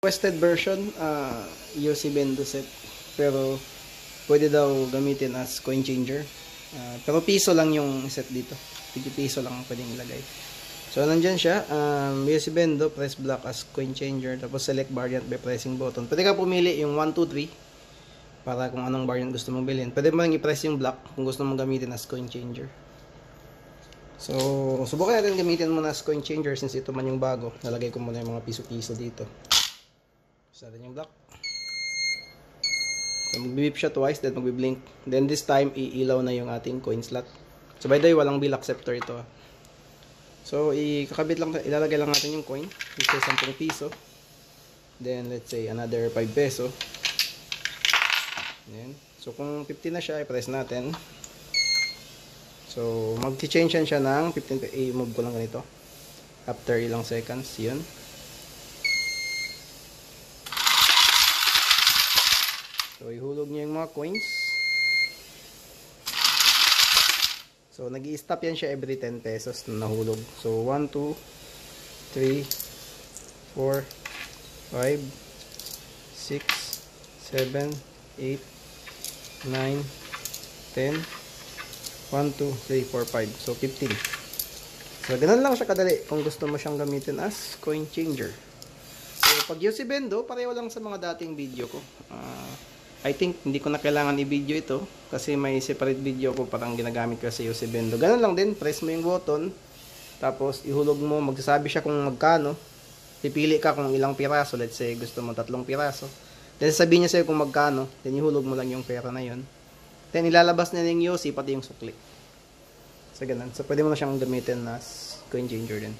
Requested version, UC Bendo set, pero pwede daw gamitin as coin changer. Pero piso lang yung set dito, piso lang ang pwedeng ilagay. So nandyan siya, UC Bendo, press block as coin changer, tapos select variant by pressing button. Pwede ka pumili yung 1, 2, 3 para kung anong variant gusto mong bilhin. Pwede mo lang i-press yung block kung gusto mong gamitin as coin changer. So subukan natin gamitin muna as coin changer since ito man yung bago. Nalagay ko muna yung mga piso-piso dito. Sa yung block. So mag-beep siya twice, then mag-blink. Then this time iilaw na yung ating coin slot. So by the way, walang bill acceptor ito. So ikakabit lang, ilalagay lang natin yung coin. Let's say 10 piso. Then let's say another 5 peso. Then, so kung 15 na siya, i-press natin. So mag-change siya ng 15, i-move ko lang ganito. After ilang seconds, yun. So, ihulog niya yung mga coins. So, nag-i-stop yan siya every 10 pesos na nahulog. So, 1, 2, 3, 4, 5, 6, 7, 8, 9, 10, 1, 2, 3, 4, 5. So, 15. So, ganun lang siya kadali kung gusto mo siyang gamitin as coin changer. So, pag UC Bendo, pareho lang sa mga dating video ko. I think hindi ko na kailangan i-video ito kasi may separate video ko parang ginagamit ko sa UC Bendo. Ganun lang din, press mo yung button, tapos ihulog mo, magsasabi siya kung magkano. Pipili ka kung ilang piraso, let's say gusto mo 3 piraso. Then sabihin niya sa'yo kung magkano, then ihulog mo lang yung pera na yun. Then ilalabas na yung UC pati yung sukli. So ganun. So pwede mo na siyang gamitin as coin changer din.